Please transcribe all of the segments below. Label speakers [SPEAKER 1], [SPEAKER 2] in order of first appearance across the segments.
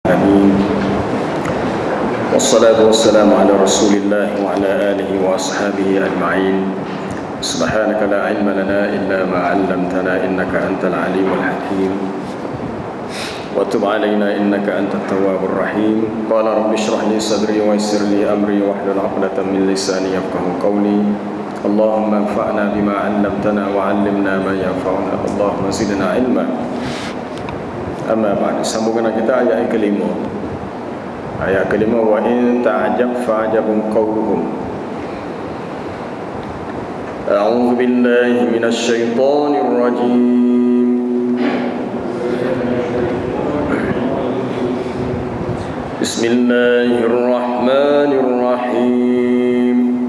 [SPEAKER 1] آمين. والصلاة والسلام على رسول الله وعلى آله وأصحابه أجمعين. سبحانك لا علم لنا إلا ما علمتنا إنك أنت العليم الحكيم. وتب علينا إنك أنت التواب الرحيم. قال رب اشرح لي صدري ويسر لي أمري واحلل عقدة من لساني يفقهوا قولي. اللهم انفعنا بما علمتنا وعلمنا ما ينفعنا. اللهم زدنا علما. Amma ba'd, sambungan kita ayat kelima. Ayat kelima, wa in ta'jab fa'jabun qawluhum. A'udzu billahi minasy syaithanir rajim. Bismillahirrahmanirrahim.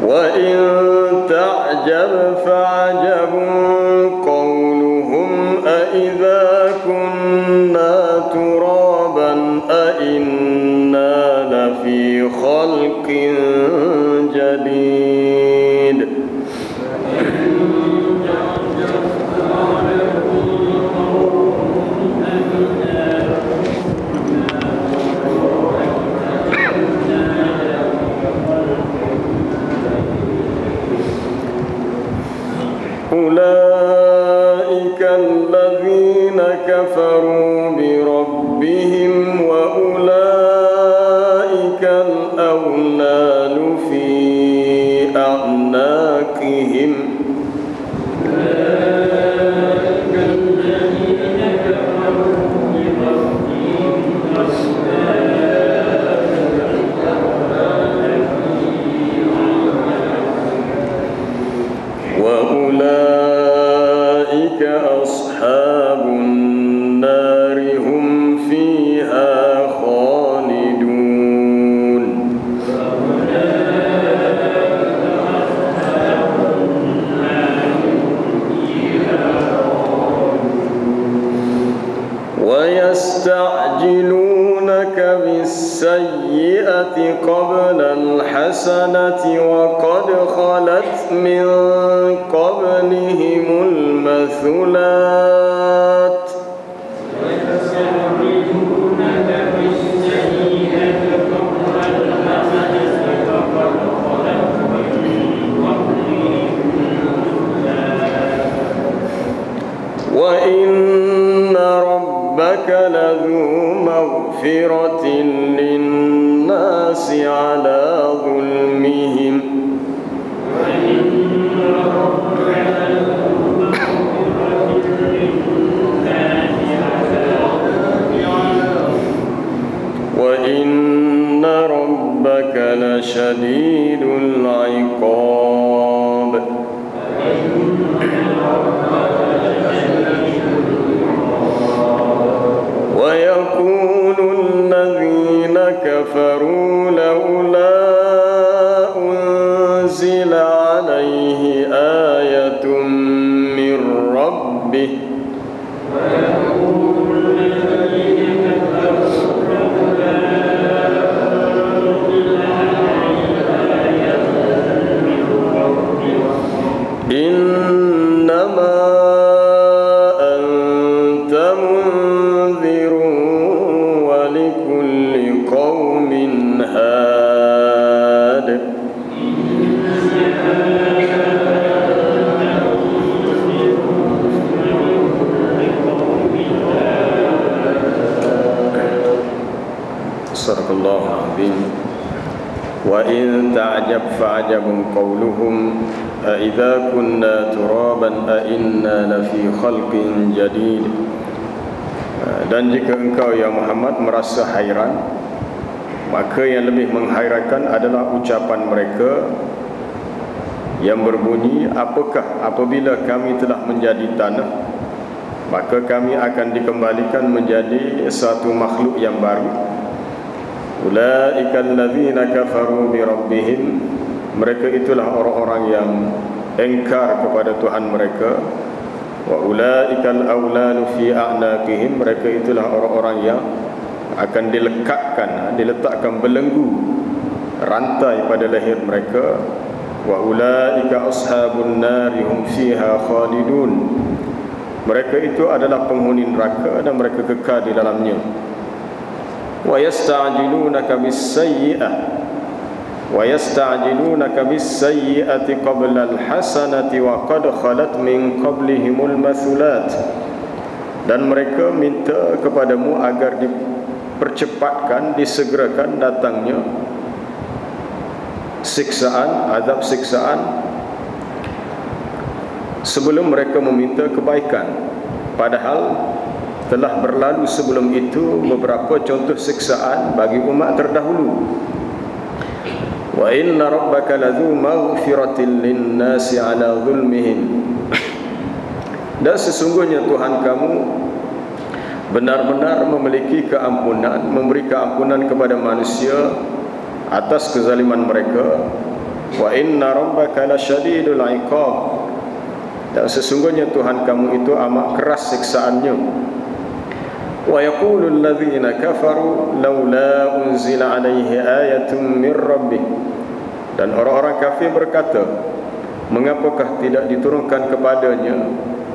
[SPEAKER 1] Wa in ta'jab fa'jab qawluhum a idza kunna turaban a inna lafi khalqin jadid. أولئك الذين كفروا بربهم وأولئك الأغلال في أعناقهم وأولئك أصحاب النار هم فيها خالدون. ويستعجلونك بالسيئة قبل الحسنة وقد خلت من قبلهم المثلات وإن ربك لذو مغفرة للناس على ظلمهم وإن ربك لشديد العقاب. ويقول الذين كفروا لولا أنزل عليه آية من ربه إنما أنت منذر ولكل قوم هاد. Sadaqallahu al-azim. Wa in ta'jab fa'jabun qawluhum a idza kunna turaban a inna lafi khalqin jadid. Dan jika engkau ya Muhammad merasa hairan, maka yang lebih menghairankan adalah ucapan mereka yang berbunyi, apakah apabila kami telah menjadi tanah, maka kami akan dikembalikan menjadi satu makhluk yang baru. Ulaika allazina kafaru bi rabbihim, mereka itulah orang-orang yang engkar kepada Tuhan mereka. Wa ulaikal awlalu fi a'naqihim, mereka itulah orang-orang yang akan diletakkan belenggu rantai pada leher mereka. Wa ulaika ashabun nari hum fiha khalidun, mereka itu adalah penghuni neraka dan mereka kekal di dalamnya. Wa yasta'jilunaka bis-sayyi'ah wa yasta'jilunaka bis-sayyi'ati qabla al-hasanati wa qad khalat min qablihimul mathulat. Dan mereka minta kepadamu agar dipercepatkan, disegerakan datangnya siksaan, azab siksaan sebelum mereka meminta kebaikan, padahal telah berlalu sebelum itu beberapa contoh siksaan bagi umat terdahulu. Wa inna rabbaka ladzu maghfiratin lin-nasi 'ala zulmihim. Dan sesungguhnya Tuhan kamu benar-benar memiliki keampunan, memberi keampunan kepada manusia atas kezaliman mereka. Wa inna rabbaka lasyadidul 'iqab. Dan sesungguhnya Tuhan kamu itu amat keras siksaannya. Wa yaqulul ladzina kafaru laula unzila alaihi ayatun mir rabbih. Dan orang-orang kafir berkata, mengapakah tidak diturunkan kepadanya,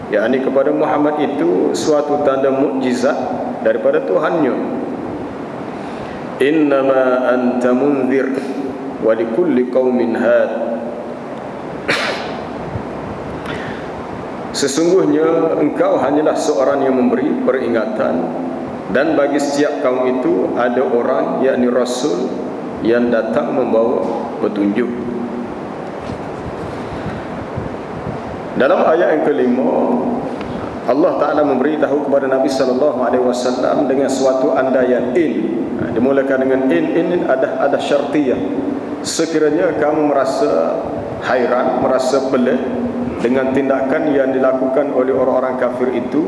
[SPEAKER 1] yakni kepada Muhammad itu, suatu tanda mukjizat daripada Tuhannya. Innama anta munzir wa likulli qaumin had. Sesungguhnya engkau hanyalah seorang yang memberi peringatan, dan bagi setiap kaum itu ada orang, yakni Rasul, yang datang membawa petunjuk. Dalam ayat yang kelima, Allah Ta'ala memberitahu kepada Nabi SAW dengan suatu andaian in. Dimulakan dengan in ada syartiyah. Sekiranya kamu merasa hairan, merasa pelik dengan tindakan yang dilakukan oleh orang-orang kafir itu,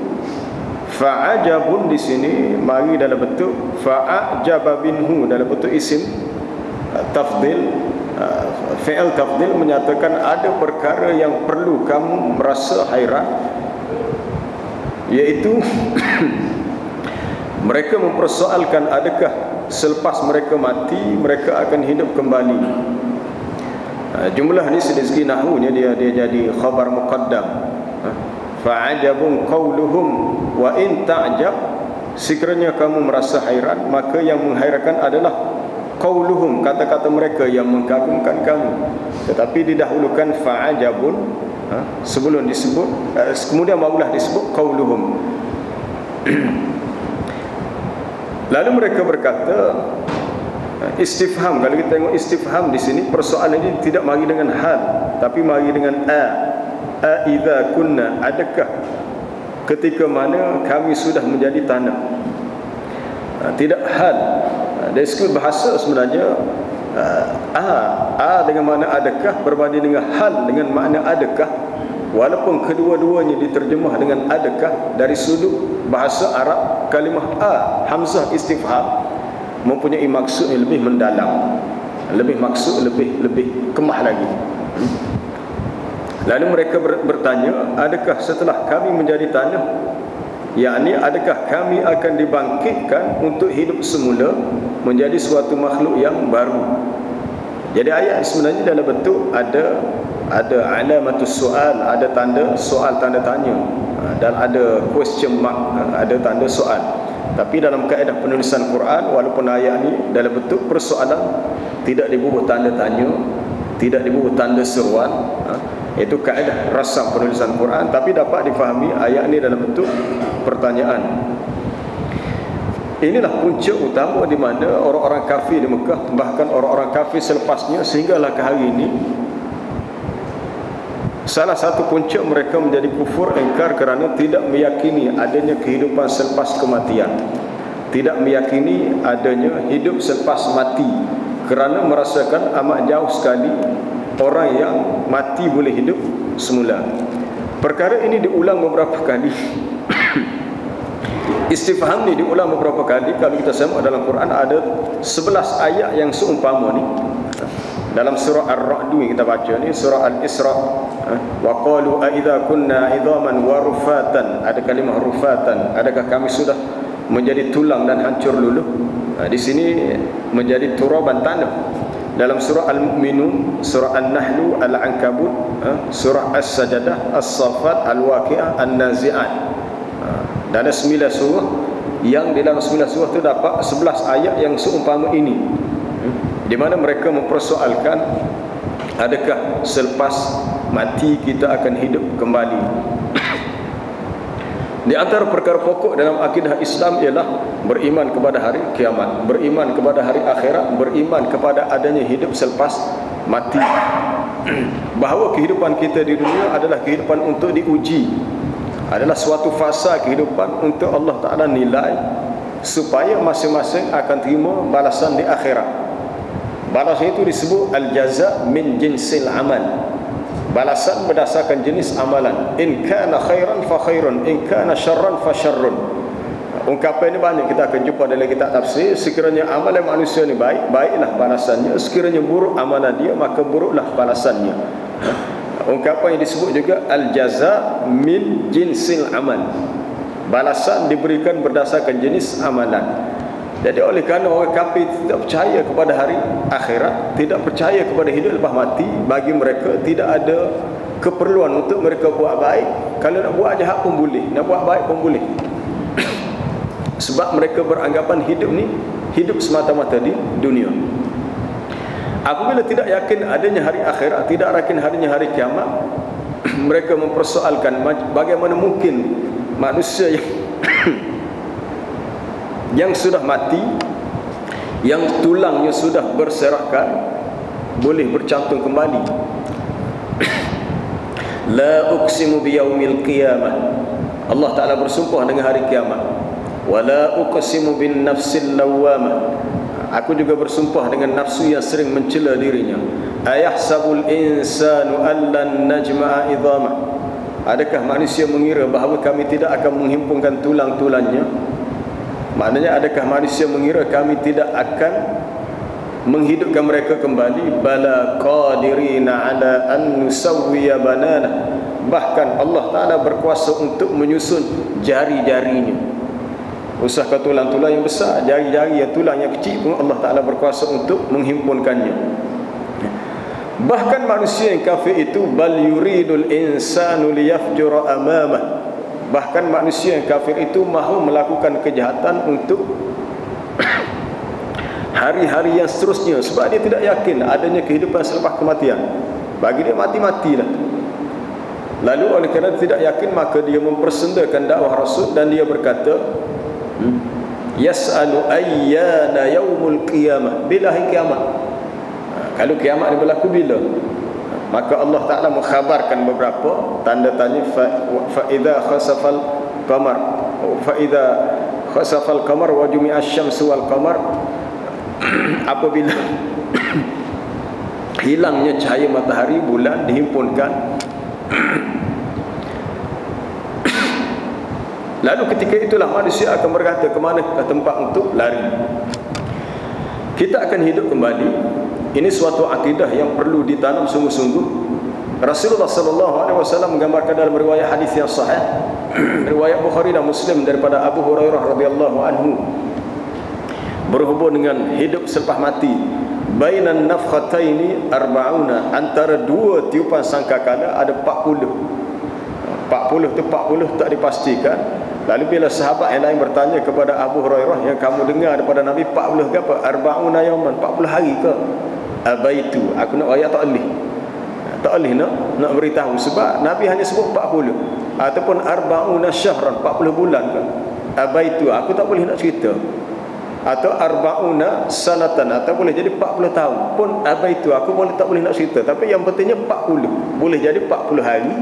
[SPEAKER 1] fa'ajabun di sini mari dalam bentuk fa'ajaba binhu, dalam bentuk isim tafdil, fi'il tafdil, menyatakan ada perkara yang perlu kamu merasa hairan, iaitu mereka mempersoalkan adakah selepas mereka mati mereka akan hidup kembali. Jumlah ni sedikit nahunya dia jadi khabar muqaddam. Fa'ajabun qawluhum wa in ta'jab. Sekiranya kamu merasa hairan, maka yang menghairankan adalah qawluhum, kata-kata mereka yang mengagumkan kamu. Tetapi didahulukan fa'ajabun sebelum disebut, kemudian barulah disebut qawluhum. Lalu mereka berkata, istifham, kalau kita tengok istifham di sini, persoalan ini tidak mari dengan hal, tapi mari dengan a idza kunna, adakah ketika mana kami sudah menjadi tanah. Tidak hal. Dari segi bahasa sebenarnya a dengan makna adakah berbanding dengan hal dengan makna adakah, walaupun kedua-duanya diterjemah dengan adakah, dari sudut bahasa Arab kalimah hamzah istifham mempunyai maksud yang lebih mendalam, lebih maksud lebih kemah lagi. Lalu mereka bertanya, adakah setelah kami menjadi tanah, yakni adakah kami akan dibangkitkan untuk hidup semula menjadi suatu makhluk yang baru. Jadi ayat sebenarnya dalam bentuk ada alamatus soal, ada tanda soal, tanda tanya, dan ada question mark, ada tanda soal. Tapi dalam kaedah penulisan Quran, walaupun ayat ni dalam bentuk persoalan, tidak dibubuh tanda tanya, tidak dibubuh tanda seruan, itu kaedah rasam penulisan Quran, tapi dapat difahami ayat ni dalam bentuk pertanyaan. Inilah punca utama di mana orang-orang kafir di Mekah, bahkan orang-orang kafir selepasnya sehinggalah ke hari ini, salah satu punca mereka menjadi kufur, ingkar, kerana tidak meyakini adanya kehidupan selepas kematian, tidak meyakini adanya hidup selepas mati, kerana merasakan amat jauh sekali orang yang mati boleh hidup semula. Perkara ini diulang beberapa kali. Istifham ni diulang beberapa kali. Kalau kita sama dalam Quran ada 11 ayat yang seumpama ni. Dalam surah Ar-Ra'd yang kita baca ni, surah Al-Isra, wa qalu a idza kunna 'idhaman wa rufatan, ada kalimah rufatan, adakah kami sudah menjadi tulang dan hancur luluh. Di sini menjadi turaban, tanah. dalam surah Al-Mu'minun, surah An-Nahl, Al-Ankabut, surah As-Sajdah, As-Saffat, Al-Waqi'ah, An-Nazi'at. Dan ada 9 surah yang di dalam 9 surah itu dapat 11 ayat yang seumpama ini, di mana mereka mempersoalkan adakah selepas mati kita akan hidup kembali. Di antara perkara pokok dalam akidah Islam ialah beriman kepada hari kiamat, beriman kepada hari akhirat, beriman kepada adanya hidup selepas mati. Bahawa kehidupan kita di dunia adalah kehidupan untuk diuji, adalah suatu fasa kehidupan untuk Allah Ta'ala nilai supaya masing-masing akan terima balasan di akhirat. Balasan itu disebut al-jaza min jinsil amal, balasan berdasarkan jenis amalan. In kana khairan fa khairun, in kana syarran fa syarrun. Ungkapan ini banyak kita akan jumpa dalam kitab tafsir. Sekiranya amalan manusia ini baik, baiklah balasannya. Sekiranya buruk amalan dia, maka buruklah balasannya. Ungkapan yang disebut juga al-jaza min jinsil amal, balasan diberikan berdasarkan jenis amalan. Jadi oleh kerana orang kafir tidak percaya kepada hari akhirat, tidak percaya kepada hidup lepas mati, bagi mereka tidak ada keperluan untuk mereka buat baik. Kalau nak buat jahat pun boleh, nak buat baik pun boleh. Sebab mereka beranggapan hidup ni hidup semata-mata di dunia. Apabila tidak yakin adanya hari akhirat, tidak yakin adanya hari kiamat, mereka mempersoalkan bagaimana mungkin manusia yang sudah mati, yang tulangnya sudah berserakan, boleh bercantum kembali. La uqsimu biyaumil qiyamah, Allah Ta'ala bersumpah dengan hari kiamat. Wa la uqsimu bin nafsil lawwamah, aku juga bersumpah dengan nafsu yang sering mencela dirinya. Ayahsabul insanu allan najma'a idhamah, adakah manusia mengira bahawa kami tidak akan menghimpunkan tulang-tulangnya? Maknanya adakah manusia mengira kami tidak akan menghidupkan mereka kembali? Bala qadirina ala an nusawwiya banana, bahkan Allah Ta'ala berkuasa untuk menyusun jari-jarinya. Usahkah tulang-tulang yang besar, jari-jari yang tulang yang kecil pun Allah Ta'ala berkuasa untuk menghimpunkannya. Bahkan manusia yang kafir itu, bal yuridul insanu liyafjura amamah, bahkan manusia yang kafir itu mahu melakukan kejahatan untuk hari-hari yang seterusnya, sebab dia tidak yakin adanya kehidupan selepas kematian. Bagi dia mati-matilah. Lalu oleh kerana tidak yakin, maka dia mempersendakan dakwah Rasul dan dia berkata, yas'alu ayyana yaumul qiyamah, bila hari kiamat. Kalau kiamat ini berlaku bila? Maka Allah Ta'ala mengkhabarkan beberapa tanda-tanya. Fa'idha khasafal qamar, fa'idha khasafal qamar wa jumi'a syamsu wal qamar, apabila hilangnya cahaya matahari, bulan dihimpunkan. Lalu ketika itulah manusia akan berkata, ke mana ke tempat untuk lari? Kita akan hidup kembali. Ini suatu akidah yang perlu ditanam sungguh-sungguh. Rasulullah SAW menggambarkan dalam riwayat hadis yang sahih, riwayat Bukhari dan Muslim daripada Abu Hurairah radhiyallahu anhu, berhubung dengan hidup selepas mati. Bainan nafkhataini arba'una, antara dua tiupan sangkakala ada 40. 40 tu 40 tak dipastikan. Lalu bila sahabat yang lain bertanya kepada Abu Hurairah, yang kamu dengar daripada Nabi 40 ke apa? Arba'una yawman, 40 hari ke? Abaitu, aku nak ayat tak boleh. Tak boleh nak beritahu, sebab Nabi hanya sebut 40. Ataupun arba'una syahran, 40 bulan ke? Abaitu, aku tak boleh nak cerita. Atau arba'una sanatan, atau boleh jadi 40 tahun pun abaitu, aku tak boleh nak cerita. Tapi yang pentingnya 40. Boleh jadi 40 hari,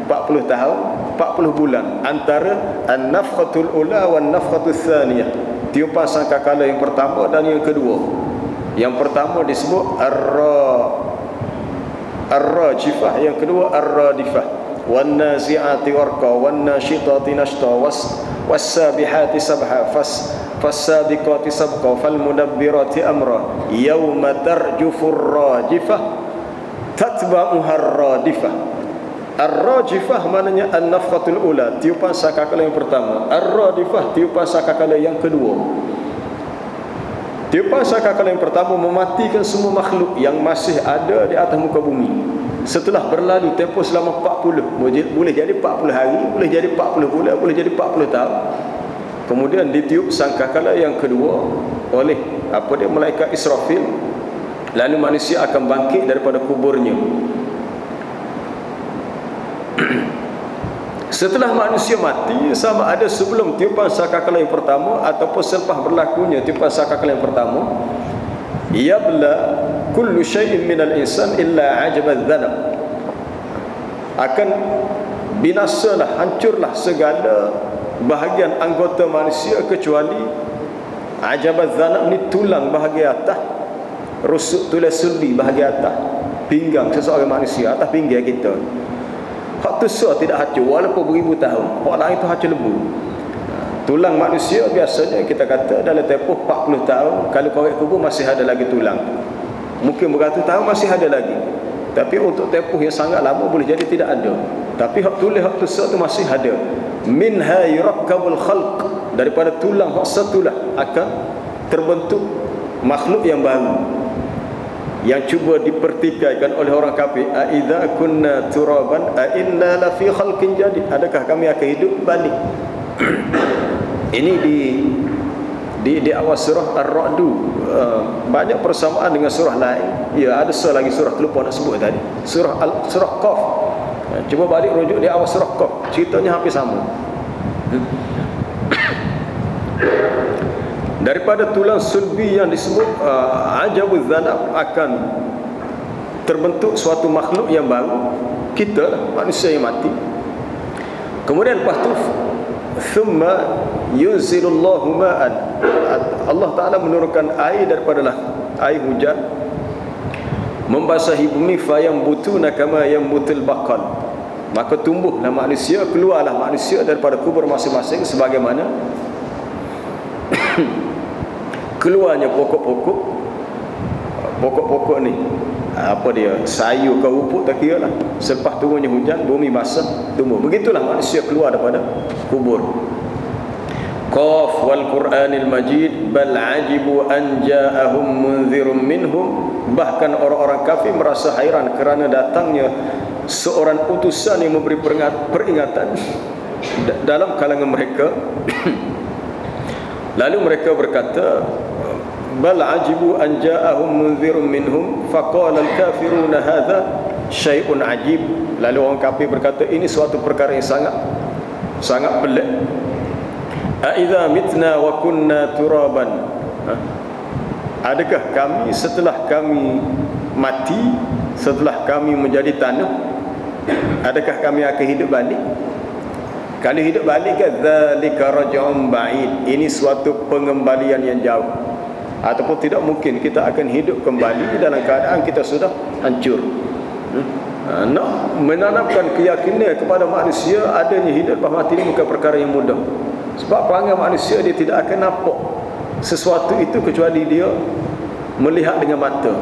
[SPEAKER 1] 40 tahun, 40 bulan. Antara an-nafkhatul ula wan nafkhatul thaniyah, tiupan sangkakala yang pertama dan yang kedua. Yang pertama disebut ar-rajifah, yang kedua ar-radifah. Wan nazi'ati warqa, wan nashitati nashta, was-sabihati sabha, fas-sabiqati sabqa, fal mudabbirati amra. Yauma tarjufur rajifah tatba'uha ar-radifah. Ar-rajifah maknanya an-nafkhatul ula, tiupan sangkakala yang pertama. Ar-radifah, tiupan sangkakala yang kedua. Tiupan sangkakala yang pertama mematikan semua makhluk yang masih ada di atas muka bumi. Setelah berlalu tempoh selama 40, boleh jadi 40 hari, boleh jadi 40 bulan, boleh jadi 40 tahun. Kemudian ditiup sangkakala yang kedua oleh malaikat Israfil. Lalu manusia akan bangkit daripada kuburnya. Setelah manusia mati, sama ada sebelum tiupan sangkakala yang pertama ataupun selepas berlakunya tiupan sangkakala yang pertama, yabla kullu syai'in minal insan illa ajabadz-dzanab. Akan binasalah, hancurlah segala bahagian anggota manusia kecuali ajabadz-dzanab ni tulang bahagian atas, rusuk tulang sulbi bahagian atas, pinggang seseorang manusia, atas pinggang kita. Hak tu tidak hancur walaupun beribu tahun. Hak lain tu hancur lebu. Tulang manusia biasanya kita kata dalam tempoh 40 tahun, kalau korek kubur masih ada lagi tulang. Mungkin beratus tahun masih ada lagi. Tapi untuk tempoh yang sangat lama boleh jadi tidak ada. Tapi hak tulang, hak tu masih ada. Minha yurakkabul khalq, daripada tulang hak satulah akan terbentuk makhluk yang baru. Yang cuba dipertikaikan oleh orang kafir, aidza kunna turaban a inna la fi khalqin jadid, adakah kami akan hidup balik. Ini di awal surah Ar-Ra'd. Banyak persamaan dengan surah lain. Ya, ada surah lagi, surah terlupa nak sebut tadi, surah Qaf. Cuba balik rujuk di awal surah Qaf, ceritanya hampir sama. Daripada tulang sulbi yang disebut ajabudz-dzanab akan terbentuk suatu makhluk yang baru, kita manusia yang mati. Kemudian lepas tu thumma yunzilullahu ma'an, Allah Ta'ala menurunkan air daripada air hujan membasahi bumi, fayambutuna kama yambutul baqal, maka tumbuhlah manusia, keluarlah manusia daripada kubur masing-masing sebagaimana keluarnya pokok-pokok ni, sayur ke rumput tak kira lah. Selepas turunnya hujan, bumi basah, tumbuh. Begitulah manusia keluar daripada kubur. Qaf wal Qur'anil Majid bal ajibu an ja'ahum munzirun minhum, bahkan orang-orang kafir merasa hairan kerana datangnya seorang utusan yang memberi peringatan dalam kalangan mereka. Lalu mereka berkata, bal ajibu an ja'ahum munzirun minhum faqala al-kafiruna hadza syai'un ajib. Lalu orang kafir berkata, ini suatu perkara yang sangat pelik. A idza mitna wa kunna turaban, adakah kami setelah kami mati, setelah kami menjadi tanah, adakah kami akan hidup balik? Kalau hidup balik, dzalika raj'un ba'id, ini suatu pengembalian yang jauh. Ataupun tidak mungkin kita akan hidup kembali dalam keadaan kita sudah hancur. Nak menanamkan keyakinan kepada manusia adanya hidup lepas mati ini bukan perkara yang mudah. Sebab perangai manusia, dia tidak akan nampak sesuatu itu kecuali dia melihat dengan mata.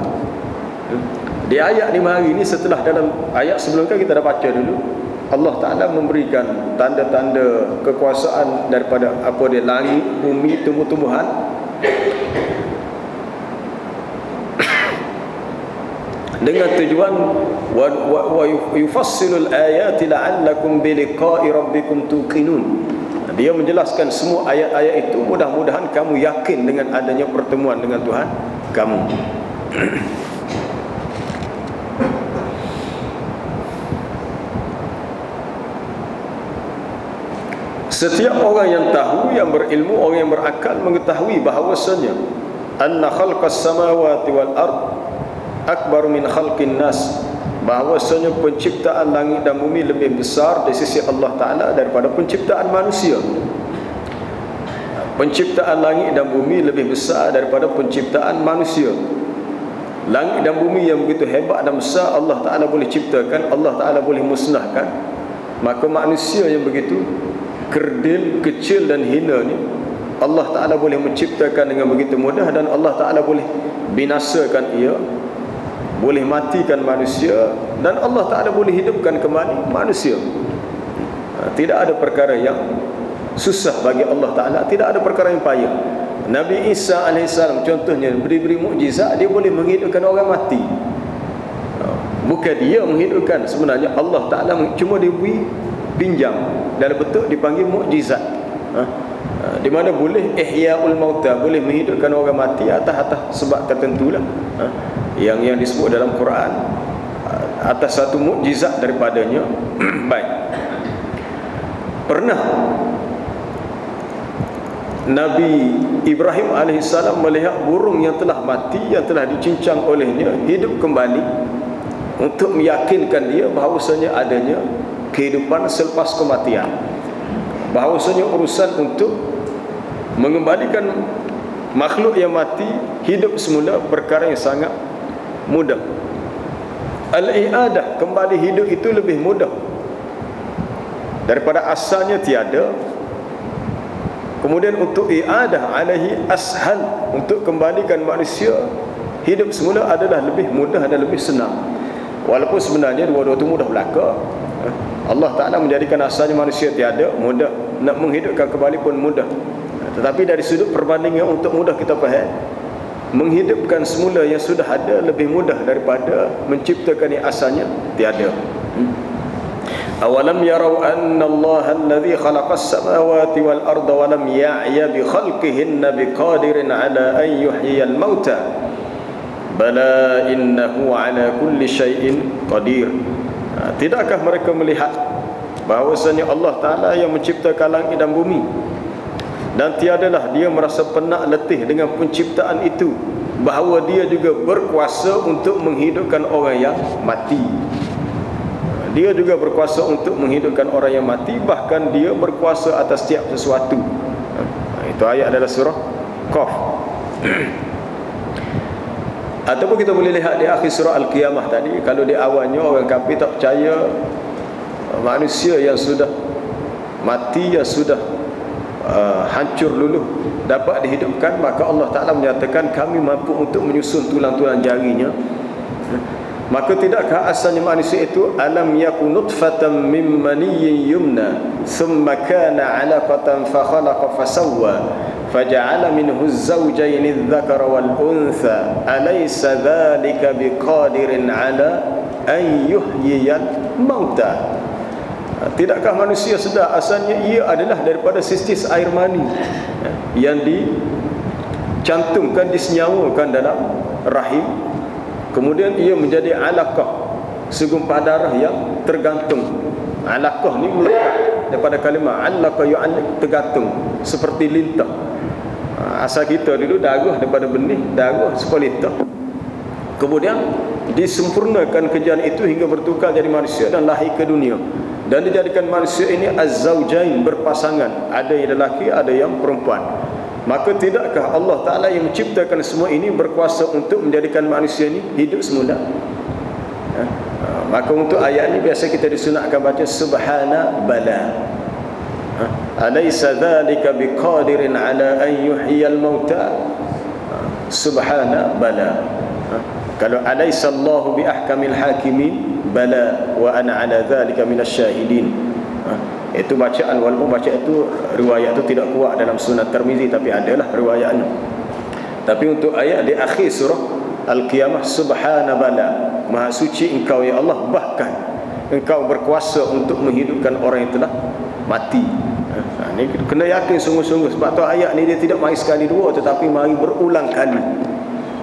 [SPEAKER 1] Di ayat 5 hari ini, setelah dalam ayat sebelum kita dah baca dulu, Allah Ta'ala memberikan tanda-tanda kekuasaan daripada langit, bumi, tumbuh-tumbuhan. Dengan tujuan wa yufassilul ayati la'allakum biliqa'i rabbikum tuqinun. Dia menjelaskan semua ayat-ayat itu, mudah-mudahan kamu yakin dengan adanya pertemuan dengan Tuhan kamu. Setiap orang yang tahu, yang berilmu, orang yang berakal mengetahui bahawasanya anna khalqas samawati wal ard akbar min khalqin nas, bahawasanya penciptaan langit dan bumi lebih besar di sisi Allah Ta'ala daripada penciptaan manusia. Penciptaan langit dan bumi lebih besar daripada penciptaan manusia. Langit dan bumi yang begitu hebat dan besar Allah Ta'ala boleh ciptakan, Allah Ta'ala boleh musnahkan. Maka manusia yang begitu kerdil, kecil dan hina ni, Allah Ta'ala boleh menciptakan dengan begitu mudah, dan Allah Ta'ala boleh binasakan ia, boleh matikan manusia, dan Allah Ta'ala boleh hidupkan kembali manusia. Tidak ada perkara yang susah bagi Allah Ta'ala, tidak ada perkara yang payah. Nabi Isa AS contohnya beri mukjizat, dia boleh menghidupkan orang mati. Bukan dia menghidupkan, sebenarnya Allah Ta'ala cuma dia beri pinjam dalam bentuk dipanggil mukjizat. Di mana boleh ihya'ul mauta, boleh menghidupkan orang mati atas sebab tertentu lah, yang disebut dalam Quran, atas satu mukjizat daripadanya. Baik. Pernah Nabi Ibrahim AS melihat burung yang telah mati, yang telah dicincang olehnya, hidup kembali, untuk meyakinkan dia bahawasanya adanya kehidupan selepas kematian, bahawasanya urusan untuk mengembalikan makhluk yang mati hidup semula perkara yang sangat mudah. Al-i'adah, kembali hidup itu lebih mudah daripada asalnya tiada. Kemudian untuk i'adah alaihi ashal, untuk kembalikan manusia hidup semula adalah lebih mudah dan lebih senang. Walaupun sebenarnya dua-dua itu mudah belaka. Allah Ta'ala menjadikan asalnya manusia tiada, mudah. Nak menghidupkan kembali pun mudah. Tetapi dari sudut perbandingan untuk mudah kita faham, menghidupkan semula yang sudah ada lebih mudah daripada menciptakan yang asalnya tiada. Awalam yarau anna Allah alladhi khalaqas samawati wal arda wa lam ya'ya bi khalqihinna biqadirin ala an yuhyiyal mauta bala innahu ala kulli syai'in qadir. Tidakkah mereka melihat bahawasanya Allah Ta'ala yang menciptakan langit dan bumi, dan tiadalah dia merasa penat letih dengan penciptaan itu, bahawa dia juga berkuasa untuk menghidupkan orang yang mati. Dia juga berkuasa untuk menghidupkan orang yang mati, bahkan dia berkuasa atas setiap sesuatu. Itu ayat adalah surah Qaf. Ataupun kita boleh lihat di akhir surah Al-Qiyamah tadi, kalau di awalnya orang kafir tak percaya manusia yang sudah mati, yang sudah hancur luluh dapat dihidupkan, maka Allah Ta'ala menyatakan kami mampu untuk menyusun tulang-tulang jarinya. Maka tidakkah asalnya manusia itu alam yakun nutfatan min maniyyin yumna thumma kana 'alaqatan fa khalaqa fa sawwa faja'ala minhu az-zawjayn adh-dhakara wal untha alaysa dhalika biqadirin 'ala an yuhyiyal mauta. Tidakkah manusia sudah asalnya ia adalah daripada sistis air mani yang dicantumkan, disenyawakan dalam rahim, kemudian ia menjadi alaqah, segumpal darah yang tergantung. Alaqah ni melekat daripada kalimah alaqa yu'alliq, tergantung seperti lintah. Asal kita dulu darah daripada benih, darah sepolitah. Kemudian disempurnakan kejadian itu hingga bertukar jadi manusia dan lahir ke dunia, dan dijadikan manusia ini az-zawjain, berpasangan, ada yang lelaki, ada yang perempuan. Maka tidakkah Allah Ta'ala yang menciptakan semua ini berkuasa untuk menjadikan manusia ini hidup semula? Maka untuk ayat ini biasa kita disunatkan baca subhana bala. Alaysa dhalika biqadirin ala an yuhyiyal mauta. Subhana bala. Kalau alaysa Allahu bi ahkamil hakimin, bala wa ana ala dhalika minasyahidin. Itu bacaan, walaupun bacaan itu riwayat itu tidak kuat dalam Sunan Tirmizi, tapi adalah riwayatnya. Tapi untuk ayat di akhir surah Al-Qiyamah, subhana bala, maha suci engkau ya Allah, bahkan engkau berkuasa untuk menghidupkan orang yang telah mati. Ini kena yakin sungguh-sungguh, sebab tu ayat ni dia tidak mari sekali dua, tetapi mari berulang kali.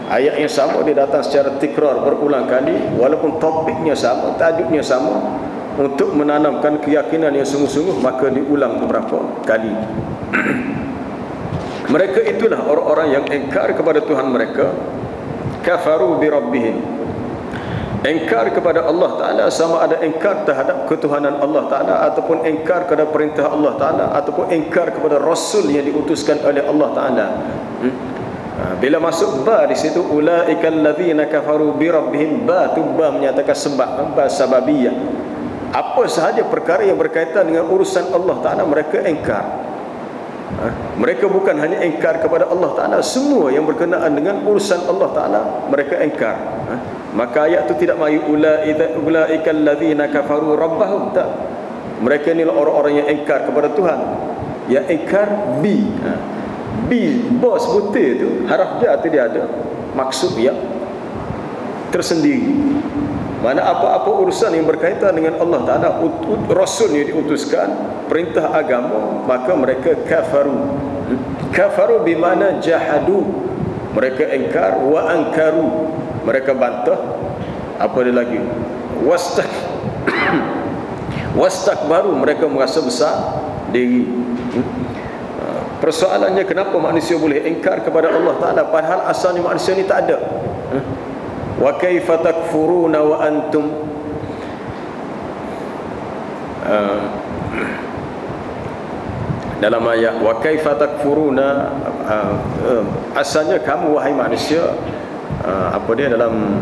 [SPEAKER 1] Ayat yang sama dia datang secara tikrar, berulang kali, walaupun topiknya sama, tajuknya sama. Untuk menanamkan keyakinan yang sungguh-sungguh, maka diulang beberapa kali. Mereka itulah orang-orang yang engkar kepada Tuhan mereka. Kafaru bi rabbihim, engkar kepada Allah Ta'ala, sama ada engkar terhadap ketuhanan Allah Ta'ala, ataupun engkar kepada perintah Allah Ta'ala, ataupun engkar kepada Rasul yang diutuskan oleh Allah Ta'ala. Bila masuk ba di situ, ulaikal ladzina kafaru bi rabbihim, ba tu ba menyatakan sebab, ba sababiyah. Apa sahaja perkara yang berkaitan dengan urusan Allah Ta'ala mereka engkar. Mereka bukan hanya engkar kepada Allah Ta'ala, semua yang berkenaan dengan urusan Allah Ta'ala mereka engkar. Maka ayat itu tidak mari ulaikal ladzina kafaru rabbahum, tak. Mereka inilah orang-orang yang engkar kepada Tuhan, yang engkar bi. bos butir tu, haraf ja tu dia ada maksud yang tersendiri. Mana apa-apa urusan yang berkaitan dengan Allah Ta'ala, Rasul yang diutuskan, perintah agama, maka mereka kafaru. Kafaru bermakna jahadu, mereka engkar, wa ankaru, mereka bantah. Apa dia lagi? Wastakbaru, mereka merasa besar diri. Persoalannya, kenapa manusia boleh engkar kepada Allah Ta'ala padahal asalnya manusia ni tak ada? Wa kaifa takfuruna wa antum dalam ayat wa kaifa takfuruna, asalnya kamu wahai manusia, apa dia dalam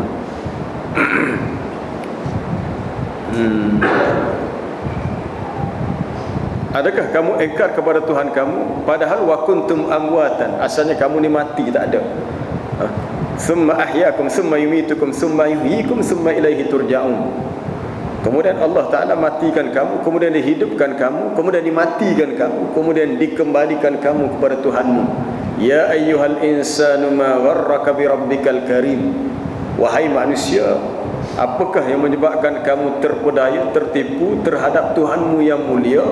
[SPEAKER 1] adakah kamu engkar kepada Tuhan kamu padahal wa kuntum amwatan, asalnya kamu ni mati, tak ada. Summa ahyakum summa yumitukum summa yuhyikum summa ilaihi turja'un. Kemudian Allah Ta'ala matikan kamu, kemudian dihidupkan kamu, kemudian dimatikan kamu, kemudian dikembalikan kamu kepada Tuhanmu. Ya ayyuhal insanu ma gharraka bi rabbikal karim. Wahai manusia, apakah yang menyebabkan kamu terpedaya, tertipu terhadap Tuhanmu yang mulia?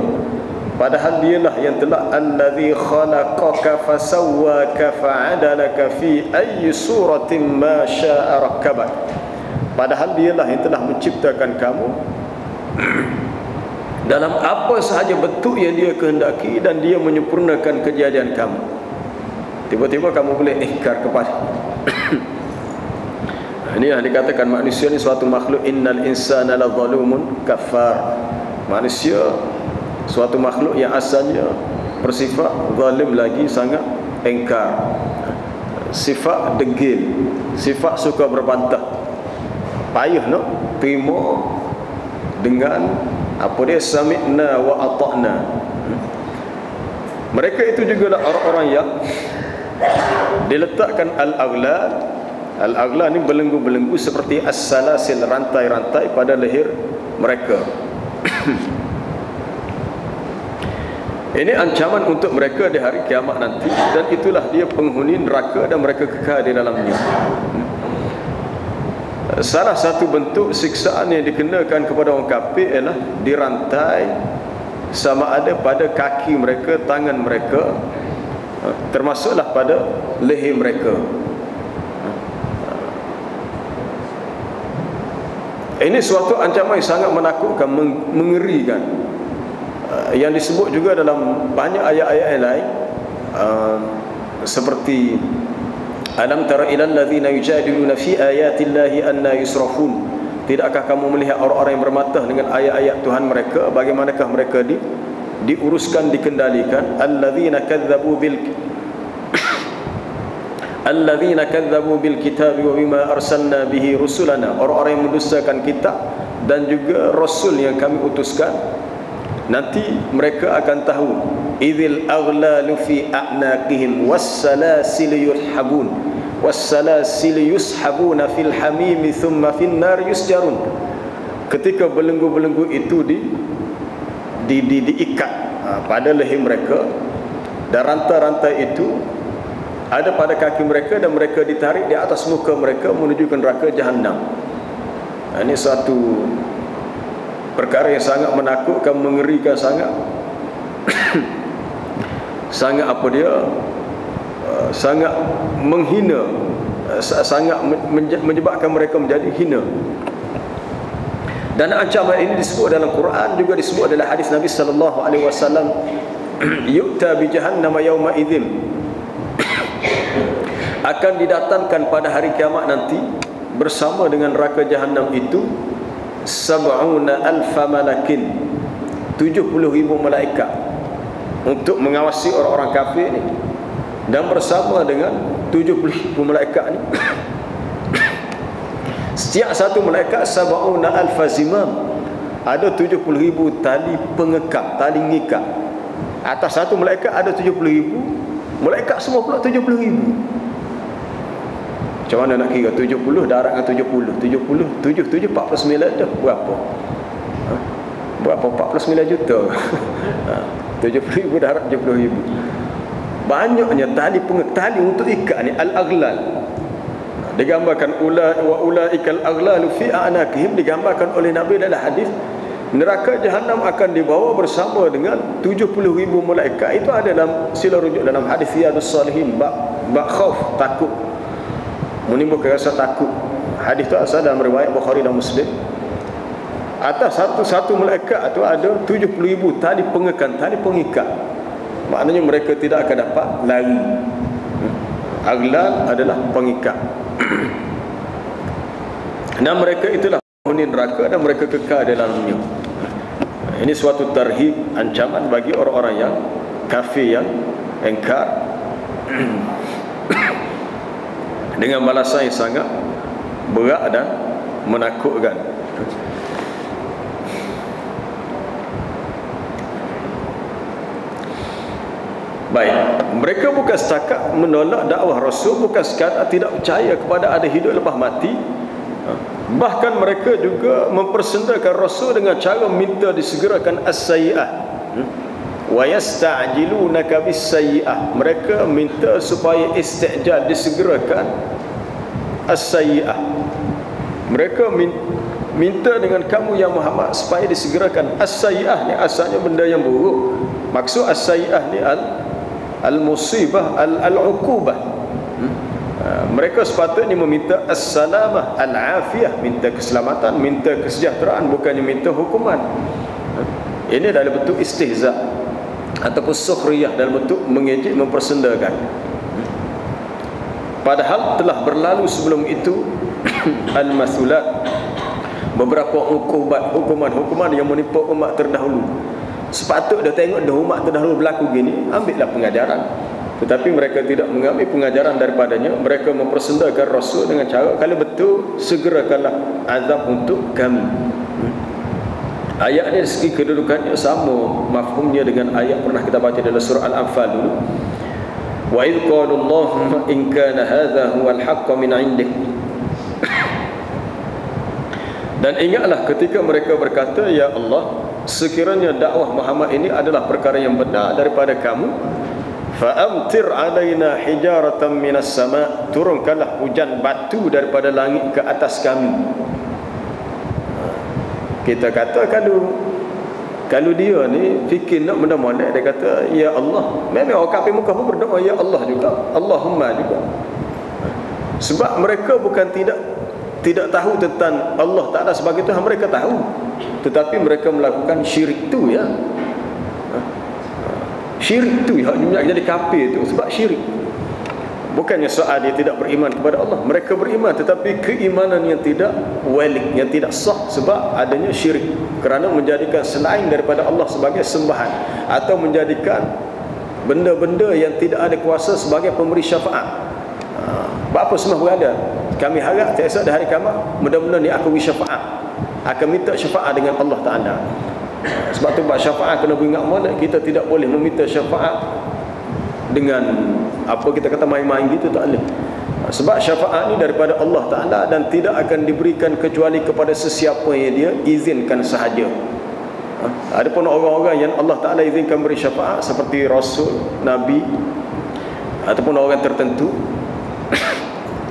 [SPEAKER 1] Padahal dialah yang telah allazi khalaqaka fasawwaka fa'adalaka fi ayyi suratin ma syaa rakkabak. Padahal dialah yang telah menciptakan kamu dalam apa sahaja bentuk yang dia kehendaki, dan dia menyempurnakan kejadian kamu. Tiba-tiba kamu boleh ingkar kepada ini yang dikatakan manusia ni suatu makhluk, innal insana la zalumun kafar. Manusia suatu makhluk yang asalnya bersifat zalim, lagi sangat engkar, sifat degil, sifat suka berbantah, payah nak terima dengan apa dia sami'na wa ata'na. Mereka itu juga lah orang-orang yang diletakkan al-aghlal. Al-aghlal ni belenggu-belenggu seperti as-salasil, rantai-rantai pada leher mereka. Ini ancaman untuk mereka di hari kiamat nanti, dan itulah dia penghuni neraka dan mereka kekal di dalamnya. Salah satu bentuk siksaan yang dikenakan kepada orang kafir ialah dirantai, sama ada pada kaki mereka, tangan mereka, termasuklah pada leher mereka. Ini suatu ancaman yang sangat menakutkan, mengerikan, yang disebut juga dalam banyak ayat-ayat yang lain, seperti alam tara ilal ladzina yujadiluna fi ayatillahi anna yusrafun. Tidakkah kamu melihat orang-orang yang bermatah dengan ayat-ayat Tuhan mereka, bagaimanakah mereka diuruskan, dikendalikan? Alladzina kadzabu bil kitabi wa bima arsalna bihi rusulana. Orang-orang yang mendustakan kitab dan juga rasul yang kami utuskan, nanti mereka akan tahu idzil aghlalu fi a'naqihim wassalasil yushabuna fil hamimi thumma fin nar yusjarun. Ketika belenggu-belenggu itu diikat pada leher mereka, dan rantai-rantai itu ada pada kaki mereka, dan mereka ditarik di atas muka mereka menuju ke neraka Jahannam. Ini satu perkara yang sangat menakutkan, mengerikan sangat. Sangat apa dia, sangat menghina, sangat menyebabkan mereka menjadi hina. Dan ancaman ini disebut dalam Quran, juga disebut dalam hadis Nabi sallallahu alaihi wasallam, yu'ta bi jahannam yauma idzin, akan didatangkan pada hari kiamat nanti bersama dengan neraka Jahannam itu sab'una alfa malakin, 70,000 malaikat untuk mengawasi orang-orang kafir ni, dan bersama dengan 70,000 malaikat ni setiap satu malaikat sab'una alfa zimam, ada 70,000 tali pengekang, tali ngikat. Atas satu malaikat ada 70,000 malaikat, semua pula 70,000. Macam mana nak kira 70 darab dengan 70? 70 7 49 dah berapa? Berapa? 49 juta. 70,000 darab 70,000. banyaknya tali untuk ikat ni, al-aghlal. Digambarkan ulaikal aghlalu fi a'naqihim, digambarkan oleh Nabi dalam hadis neraka jahanam akan dibawa bersama dengan 70,000 malaikat. Itu ada dalam sila rujuk dalam hadis Riyadhus Shalihin, bab khauf, takut, menimbulkan rasa takut. Hadis itu asal dalam riwayat Bukhari dan Muslim. Atas satu malaikat itu ada 70,000 tali pengekan, tali pengikat. Maknanya mereka tidak akan dapat lari. Aghlal adalah pengikat. Dan mereka itulah penghuni neraka dan mereka kekal dalamnya. Ini suatu tarhib, ancaman bagi orang-orang yang kafir, yang engkar dengan balasan yang sangat berat dan menakutkan. Baik, mereka bukan setakat menolak dakwah Rasul, bukan sekadar tidak percaya kepada ada hidup lepas mati, bahkan mereka juga mempersendakan Rasul dengan cara minta disegerakan as-sayyi'ah. Wa yasta'jilunaka bis-sayyi'ah. Mereka minta supaya istijal, disegerakan as-sayyi'ah. Mereka minta dengan kamu ya Muhammad supaya disegerakan as-sayyi'ah. Ni asalnya benda yang buruk. Maksud as-sayyi'ah ni al-musibah, al-uqubah. Mereka sepatutnya meminta as-salamah, al-afiyah, minta keselamatan, minta kesejahteraan, bukannya minta hukuman. Ini dalam bentuk istihza ataupun sukhriyah, dalam bentuk mengejek, mempersendakan. Padahal telah berlalu sebelum itu al-masulat, beberapa hukuman yang menimpa umat terdahulu. Sepatutnya dia tengok dah umat terdahulu berlaku gini, ambillah pengajaran. Tetapi mereka tidak mengambil pengajaran daripadanya. Mereka mempersendakan Rasul dengan cara, kalau betul segerakanlah azab untuk kami. Ayat ini segi kedudukannya sama mafhumnya dengan ayat pernah kita baca dalam surah Al-Anfal dulu. Wa idh qala Allahumma in kana hadha huwal haqqu min 'indik. Dan ingatlah ketika mereka berkata, ya Allah, sekiranya dakwah Muhammad ini adalah perkara yang benar daripada kamu, fa'amtir alaina hijaratan minas sama', turunkanlah hujan batu daripada langit ke atas kami. Kita kata kalau dia ni fikir nak benda mana, dia kata ya Allah. Memang orang kafir Mekah pun berdoa ya Allah juga, Allahumma juga. Sebab mereka bukan tidak tahu tentang Allah Ta'ala sebagai Tuhan, mereka tahu, tetapi mereka melakukan syirik tu ya. Syirik tu yang jadi kafir tu sebab syirik. Bukannya soal dia tidak beriman kepada Allah, mereka beriman, tetapi keimanan yang tidak walid, yang tidak sah sebab adanya syirik, kerana menjadikan selain daripada Allah sebagai sembahan, atau menjadikan benda-benda yang tidak ada kuasa sebagai pemberi syafaat. Apa semua berada. Kami harap esok di hari kiamat mudah-mudahan dia akan syafaat, akan minta syafaat dengan Allah Ta'ala. Sebab tu syafaat kena beringat mana, kita tidak boleh meminta syafaat dengan apa kita kata main-main gitu, tak boleh. Sebab syafaat ni daripada Allah Ta'ala dan tidak akan diberikan kecuali kepada sesiapa yang dia izinkan sahaja. Adapun orang-orang yang Allah Ta'ala izinkan beri syafaat seperti Rasul, Nabi, ataupun orang tertentu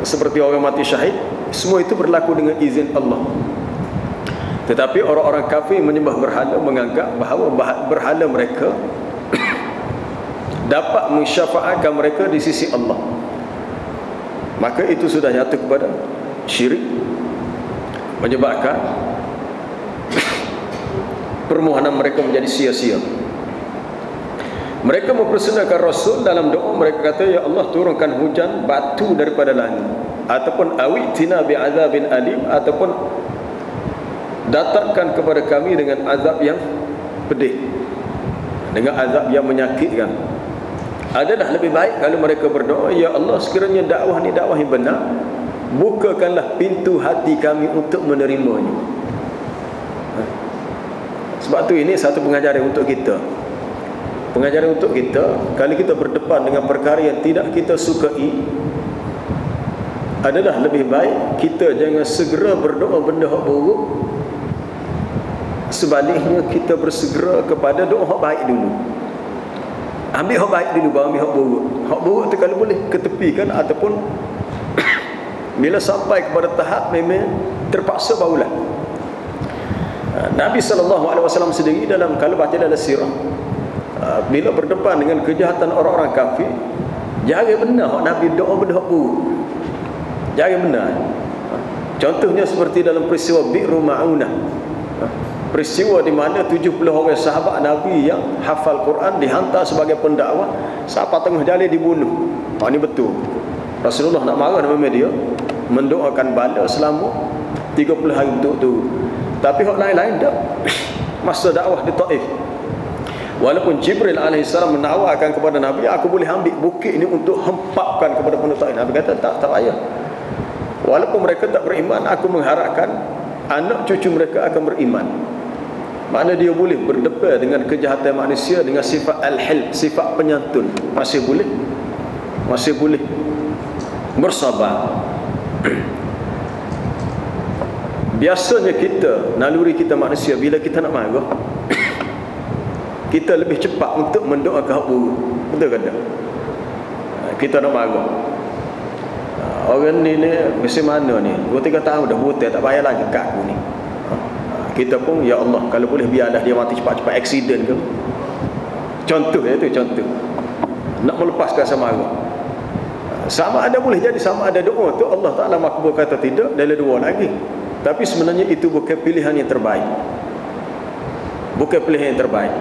[SPEAKER 1] seperti orang mati syahid, semua itu berlaku dengan izin Allah. Tetapi orang-orang kafir menyembah berhala menganggap bahawa berhala mereka dapat mensyafaatkan mereka di sisi Allah. Maka itu sudah jatuh kepada syirik, menyebabkan permohonan mereka menjadi sia-sia. Mereka mempersendakan Rasul dalam doa. Mereka kata, ya Allah, turunkan hujan batu daripada langit, ataupun awitina bi'adzabin alim, ataupun datangkan kepada kami dengan azab yang pedih, dengan azab yang menyakitkan. Adalah lebih baik kalau mereka berdoa, ya Allah, sekiranya dakwah ni dakwah yang benar, bukakanlah pintu hati kami untuk menerimanya. Sebab tu ini satu pengajaran untuk kita. Pengajaran untuk kita, kalau kita berdepan dengan perkara yang tidak kita sukai, adalah lebih baik kita jangan segera berdoa benda yang buruk. Sebaliknya kita bersegera kepada doa yang baik dulu.
[SPEAKER 2] Ambil hak baik dulu, baru ambil hak buruk. Hak buruk tu kalau boleh ketepikan, ataupun bila sampai kepada tahap memang terpaksa barulah. Nabi SAW sendiri dalam, kalau baca dalam sirah, bila berdepan dengan kejahatan orang-orang kafir, jangan benar hak Nabi doa benda hak buruk. Jangan benar. Contohnya seperti dalam peristiwa Bi'ru Ma'unah, peristiwa di mana 70 orang sahabat Nabi yang hafal Quran dihantar sebagai pendakwah, sampai tengah jalan dibunuh. Ini betul. Rasulullah nak marah nama dia, mendoakan bala selama 30 hari betul-betul. Tapi hak lain-lain tak. Masa dakwah di Taif, walaupun Jibril AS menawarkan kepada Nabi, aku boleh ambil bukit ini untuk hempapkan kepada penduduk Taif. Nabi kata tak payah. Walaupun mereka tak beriman, aku mengharapkan anak cucu mereka akan beriman. Mana dia boleh berdepan dengan kejahatan manusia dengan sifat al-hilm, sifat penyantun. Masih boleh bersabar. Biasanya kita, naluri kita manusia, bila kita nak marah, kita lebih cepat untuk mendoakan hak buruk. Betul ke tak? Kita nak marah, orang ni mesti mana ni, 2-3 tahun dah buta, tak payah lagi kat aku ni. Kita pun, ya Allah, kalau boleh biarlah dia mati cepat-cepat, aksiden ke. Contoh itu contoh. Nak melepaskan sama marah. Sama ada boleh jadi, sama ada doa tu Allah Ta'ala makbul kata tidak, dari dua lagi. Tapi sebenarnya itu bukan pilihan yang terbaik. Bukan pilihan yang terbaik.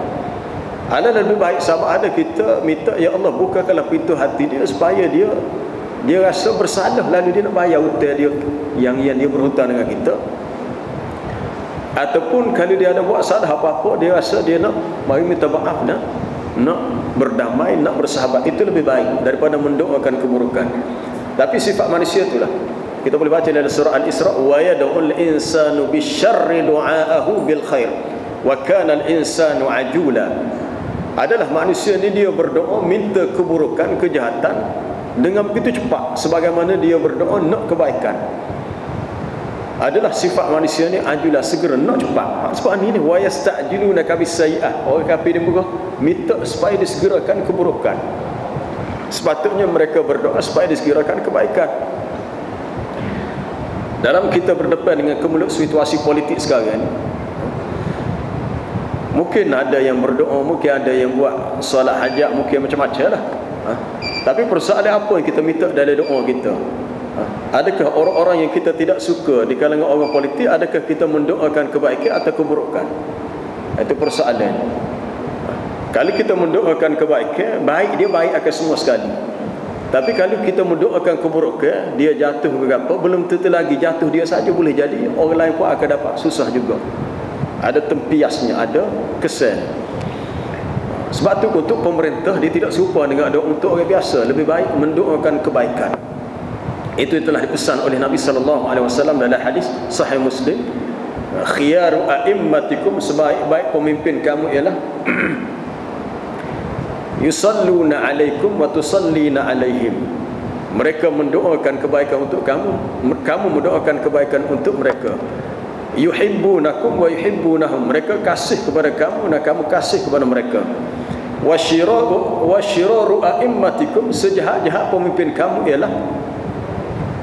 [SPEAKER 2] Ada lebih baik sama ada kita minta, ya Allah bukakanlah pintu hati dia supaya dia rasa bersalah, lalu dia nak bayar hutang dia yang dia berhutang dengan kita. Ataupun kalau dia ada buat salah apa-apa, dia rasa dia nak mari minta maaf, nak berdamai, nak bersahabat. Itu lebih baik daripada mendoakan keburukan. Tapi sifat manusia itulah. Kita boleh baca dalam surah Al-Isra, wa yad'ul insanu bisyarri du'aahu bil khair wa kana al-insanu ajula. Adalah manusia ni dia berdoa minta keburukan, kejahatan dengan begitu cepat sebagaimana dia berdoa nak kebaikan. Adalah sifat manusia ni ajula, segera, nak cepat. Sebab ni wa yasta'jilunaka bis-sayyi'ah. Orang kafir dia bukan minta supaya disegerakan keburukan. Sepatutnya mereka berdoa supaya disegerakan kebaikan. Dalam kita berdepan dengan kemulut situasi politik sekarang, mungkin ada yang berdoa, mungkin ada yang buat solat hajat, mungkin macam-macam lah. Tapi persoalan apa yang kita minta dalam doa kita? Adakah orang-orang yang kita tidak suka di kalangan orang politik, adakah kita mendoakan kebaikan atau keburukan? Itu persoalan. Kalau kita mendoakan kebaikan, baik, dia baik akan semua sekali. Tapi kalau kita mendoakan keburukan, dia jatuh ke apa, belum tentu lagi jatuh dia saja, boleh jadi orang lain pun akan dapat susah juga. Ada tempiasnya, ada kesan. Sebab tu untuk pemerintah, dia tidak serupa dengan doa untuk orang biasa. Lebih baik mendoakan kebaikan. Itu telah dipesan oleh Nabi SAW dalam hadis Sahih Muslim, khiyaru a'immatikum, sebaik-baik pemimpin kamu ialah yusalluna alaikum wa tusallina alaihim. Mereka mendoakan kebaikan untuk kamu, kamu mendoakan kebaikan untuk mereka. Yuhibbunakum wa yuhibbunahum, mereka kasih kepada kamu dan kamu kasih kepada mereka. Wasyiraru a'immatikum, sejahat-jahat pemimpin kamu ialah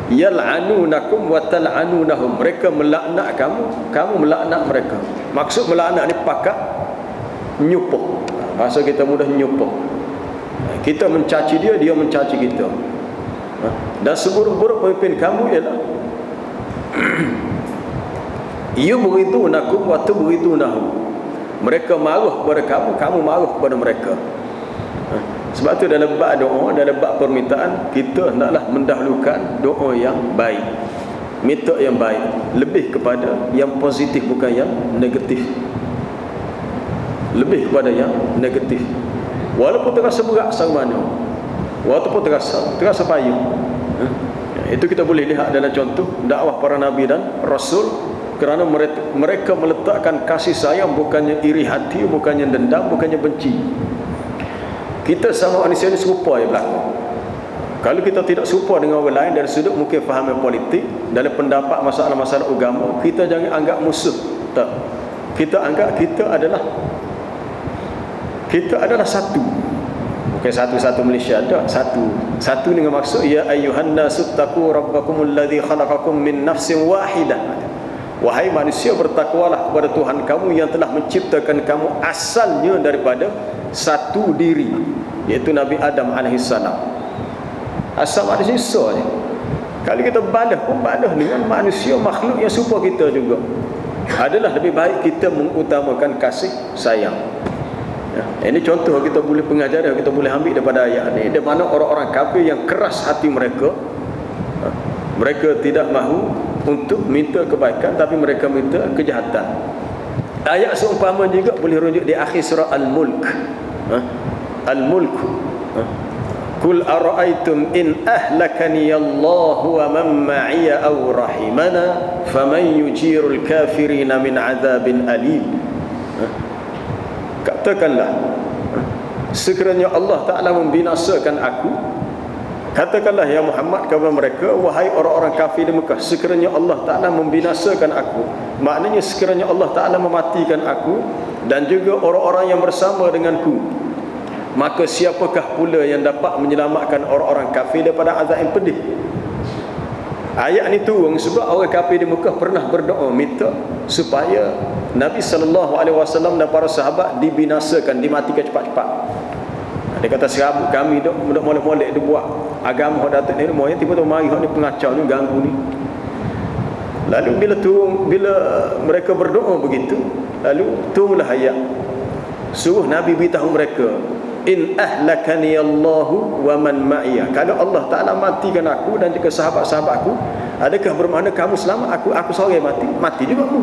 [SPEAKER 2] yal'anunakum wa tal'anunahum, mereka melaknat kamu, kamu melaknat mereka. Maksud melaknat ni pakat nyupuh. Bahasa kita mudah nyupuh. Kita mencaci dia, dia mencaci kita. Dan seburuk-buruk pemimpin kamu ialah yubghidunakum wa tubghidunahum, mereka marah kepada kamu, kamu marah kepada mereka. Sebab tu dalam bab doa, dalam bab permintaan, kita hendaklah mendahulukan doa yang baik, minta yang baik, lebih kepada yang positif, bukan yang negatif. Lebih kepada yang negatif. Walaupun terasa berat sama mana, walaupun terasa payah. Itu kita boleh lihat dalam contoh dakwah para nabi dan rasul. Kerana mereka meletakkan kasih sayang, bukannya iri hati, bukannya dendam, bukannya benci. Kita sama manusia ini serupa yang berlaku. Kalau kita tidak serupa dengan orang lain dari sudut mungkin faham politik, dalam pendapat masalah-masalah agama, kita jangan anggap musuh. Tak. Kita anggap kita adalah satu. Bukan satu-satu Malaysia, ada satu dengan maksud ya ayyuhan nasu taqu rabbakumul ladzi khalaqakum min nafsin wahidah. Wahai manusia, bertakwalah kepada Tuhan kamu yang telah menciptakan kamu asalnya daripada satu diri, iaitu Nabi Adam alaihissalam. Asal manusia saja. Kalau kita balas pun balas dengan manusia, makhluk yang serupa kita juga. Adalah lebih baik kita mengutamakan kasih sayang. Ya, ini contoh kita boleh pengajaran kita boleh ambil daripada ayat ini, di mana orang-orang kafir yang keras hati mereka, mereka tidak mahu untuk minta kebaikan, tapi mereka minta kejahatan. Ayat seumpama juga boleh rujuk di akhir surah Al-Mulk. Al-Mulk. Qul ara'aytum in ahlakani Allah wa man ma'iya aw rahimana faman yujirul kafirina min azabin alim. Katakanlah, sekiranya Allah Ta'ala membinasakan aku, katakanlah ya Muhammad kepada mereka, wahai orang-orang kafir di Mekah, sekiranya Allah Ta'ala membinasakan aku, maknanya sekiranya Allah Ta'ala mematikan aku dan juga orang-orang yang bersama denganku, maka siapakah pula yang dapat menyelamatkan orang-orang kafir daripada azab yang pedih? Ayat ni turun sebab orang kafir di Mekah pernah berdoa minta supaya Nabi SAW dan para sahabat dibinasakan, dimatikan cepat-cepat. Dia kata sahabat kami dok molek-molek dia buat agama hak datuk ni, moyo tiba-tiba mari hak ni pengacau ni ganggu ni. Lalu bila mereka berdoa begitu, lalu turunlah ayat suruh Nabi beritahu mereka, in ahlakani Allahu wa man ma'iya. Kalau Allah Ta'ala matikan aku dan juga sahabat-sahabatku, adakah bermakna kamu selamat, aku seorang mati juga aku.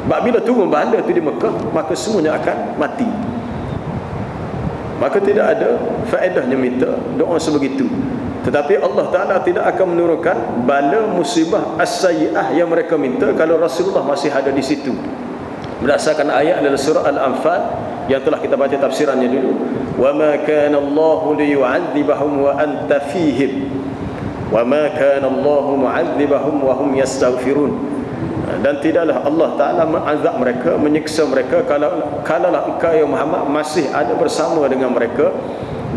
[SPEAKER 2] Sebab bila turun bala tu di Mekah, maka semuanya akan mati. Maka tidak ada faedahnya minta doa sebegitu. Tetapi Allah Ta'ala tidak akan menurunkan bala musibah as-sayyi'ah yang mereka minta kalau Rasulullah masih ada di situ. Berdasarkan ayat dalam surah Al-Anfal yang telah kita baca tafsirannya dulu, wa ma kana Allahu liyu'adzibahum wa anta fihim wa ma kana Allahu mu'adzibahum wa hum yastaghfirun. Dan tidaklah Allah Ta'ala mengazab mereka, menyiksa mereka kalaulah engkau ya Muhammad masih ada bersama dengan mereka,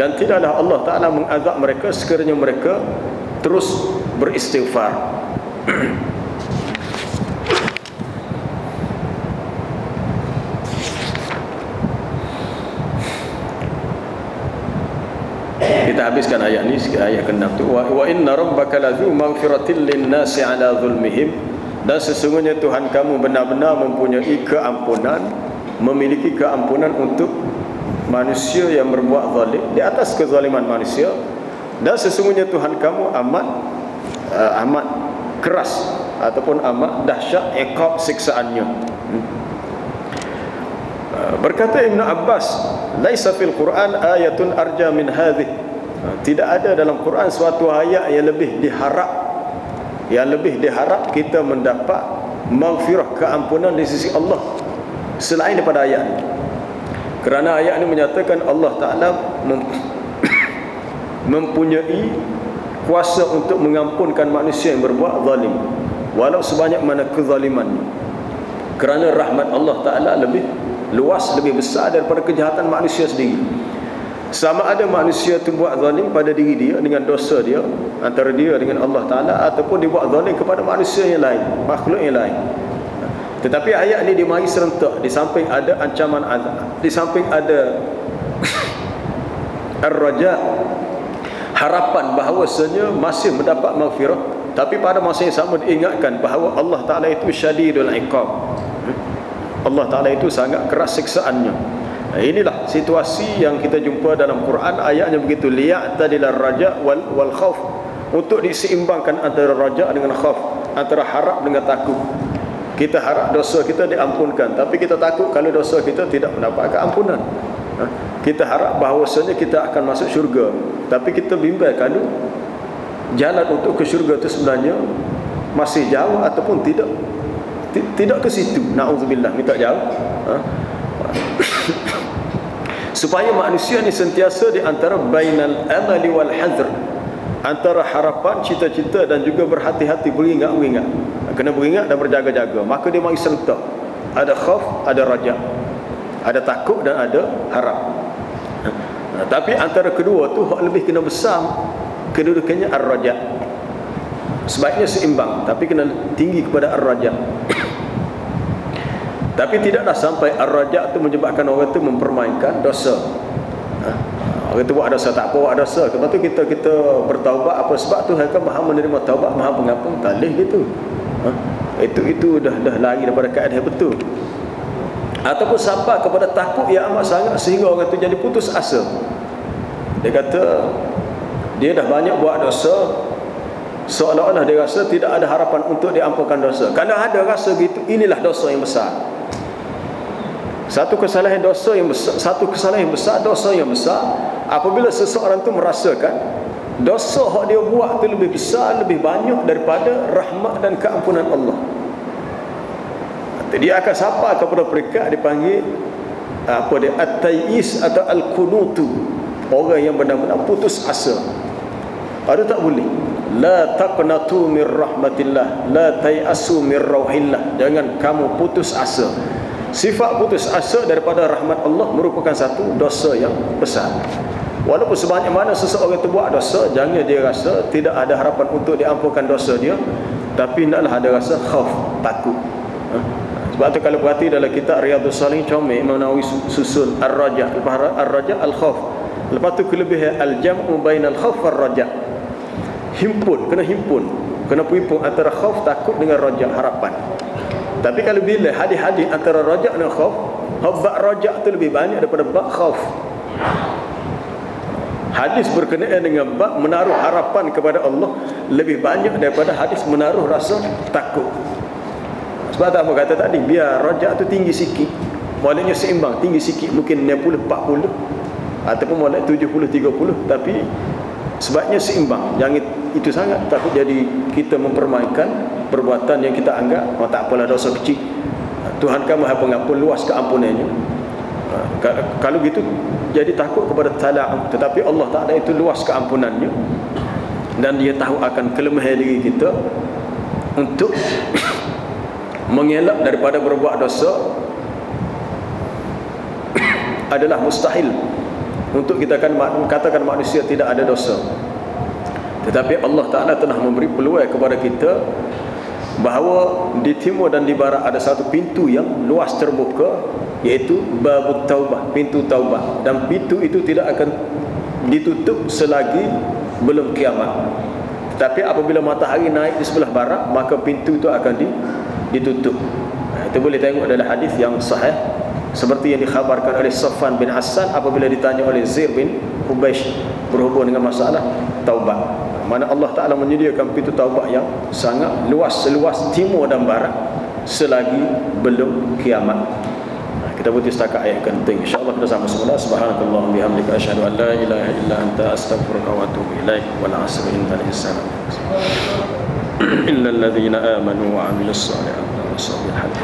[SPEAKER 2] dan tidaklah Allah Ta'ala mengazab mereka sekiranya mereka terus beristighfar. Kita habiskan ayat ni, ayat ke-6 tu, wa inna rabbaka ladzu maghfiratil linnasi ala zulmihim. Dan sesungguhnya Tuhan kamu benar-benar mempunyai keampunan, memiliki keampunan untuk manusia yang berbuat zalim, di atas kezaliman manusia. Dan sesungguhnya Tuhan kamu amat keras ataupun amat dahsyat iqab siksaannya. Berkata Ibn Abbas, laisa fil Quran ayatun arja min hadhihi. Tidak ada dalam Quran suatu ayat yang lebih diharap kita mendapat maghfirah, keampunan di sisi Allah selain daripada ayat ini. Kerana ayat ini menyatakan Allah Ta'ala mempunyai kuasa untuk mengampunkan manusia yang berbuat zalim, walau sebanyak mana kezalimannya. Kerana rahmat Allah Ta'ala lebih luas, lebih besar daripada kejahatan manusia sendiri. Sama ada manusia itu buat zalim pada diri dia dengan dosa dia, antara dia dengan Allah Ta'ala, ataupun dia buat zalim kepada manusia yang lain, makhluk yang lain. Tetapi ayat ini dimari serentak. Di samping ada ancaman azab, di samping ada ar-raja, harapan bahawasanya masih mendapat maghfirah, tapi pada masa yang sama diingatkan bahawa Allah Ta'ala itu syadidul iqab. Allah Ta'ala itu sangat keras siksaannya. Inilah situasi yang kita jumpa dalam Quran. Ayatnya begitu, liya'tadilar raja wal khauf, untuk diseimbangkan antara raja dengan khauf, antara harap dengan takut. Kita harap dosa kita diampunkan, tapi kita takut kalau dosa kita tidak mendapat keampunan. Kita harap bahawasanya kita akan masuk syurga, tapi kita bimbang kalau jalan untuk ke syurga itu sebenarnya masih jauh ataupun tidak ke situ. Na'udzubillah, minta jauh. Supaya manusia ni sentiasa di antara bainal amali wal hadr, antara harapan, cita-cita dan juga berhati-hati, beringat. Kena beringat dan berjaga-jaga. Maka dia mari serentak. Ada khauf, ada raja, ada takut dan ada harap. Tapi antara kedua tu hak lebih kena besar kedudukannya ar-raja. Sebaiknya seimbang, tapi kena tinggi kepada ar-raja. Tapi tidaklah sampai ar-raja tu menyebabkan orang tu mempermainkan dosa. Orang tu buat dosa, tak apa buat dosa. Lepas tu kita bertaubat. Apa sebab Tuhan kan Maha menerima taubat, Maha pengampun. Tak boleh gitu. Itu dah lari daripada kaedah betul. Ataupun sampai kepada takut yang amat sangat sehingga orang tu jadi putus asa. Dia kata dia dah banyak buat dosa, seolah-olah dia rasa tidak ada harapan untuk diampunkan dosa. Kalau ada rasa gitu, inilah dosa yang besar. Satu kesalahan dosa yang besar, dosa yang besar apabila seseorang tu merasakan dosa yang dia buat tu lebih besar, lebih banyak daripada rahmat dan keampunan Allah. Dia akan sampai kepada peringkat dipanggil at-tayyis atau al-kunutu, orang yang benar-benar putus asa. Ada tak boleh? La taqnatu min rahmatillah, la tayasu min rauhillah. Jangan kamu putus asa. Sifat putus asa daripada rahmat Allah merupakan satu dosa yang besar. Walaupun sebanyak mana seseorang itu buat dosa, jangan dia rasa tidak ada harapan untuk diampunkan dosa dia, tapi hendaklah ada rasa khauf, takut. Sebab tu kalau perhati dalam kitab Riyadhus Shalihin, comel Imam Nawawi susun ar-raja, lepas ar-raja al-khauf, lepas tu kelebihan al-jam'u bainal khauf war-raja. Himpun kena himpun antara khauf, takut, dengan raja, harapan. Tapi kalau bila hadis-hadis antara raja dan khauf, bab raja tu lebih banyak daripada bab khauf. Hadis berkenaan dengan bab menaruh harapan kepada Allah lebih banyak daripada hadis menaruh rasa takut. Sebab tak apa kata tadi, biar raja tu tinggi sikit, moleknya seimbang, tinggi sikit, mungkin 60-40 ataupun molek 70-30, tapi sebabnya seimbang. Jangan itu sangat, takut jadi kita mempermainkan perbuatan yang kita anggap tak apalah, dosa kecil. Tuhan kan Maha Pengampun, luas keampunannya. Kalau gitu jadi takut kepada tala'um. Tetapi Allah Ta'ala itu luas keampunannya, dan dia tahu akan kelemahan diri kita untuk mengelak daripada berbuat dosa adalah mustahil untuk kita katakan manusia tidak ada dosa. Tetapi Allah Ta'ala telah memberi peluang kepada kita bahawa di timur dan di barat ada satu pintu yang luas terbuka, iaitu babut taubah, pintu taubat. Dan pintu itu tidak akan ditutup selagi belum kiamat. Tetapi apabila matahari naik di sebelah barat, maka pintu itu akan ditutup. Itu boleh tengok dalam hadis yang sahih, seperti yang dikhabarkan oleh Safwan bin Hassan apabila ditanya oleh Zir bin Hubaish berhubung dengan masalah taubat, mana Allah Ta'ala menyediakan pintu taubat yang sangat luas, seluas timur dan barat selagi belum kiamat. Kita berhenti setakat ayat penting. InsyaAllah kita sama semula. Subhanakallahumma bihamdika asyhadu an la ilaha illa anta astaghfiruka wa atubu ilaik. Wal 'asri innal insana illal ladzina amanu wa 'amilus solihati wa sabiqal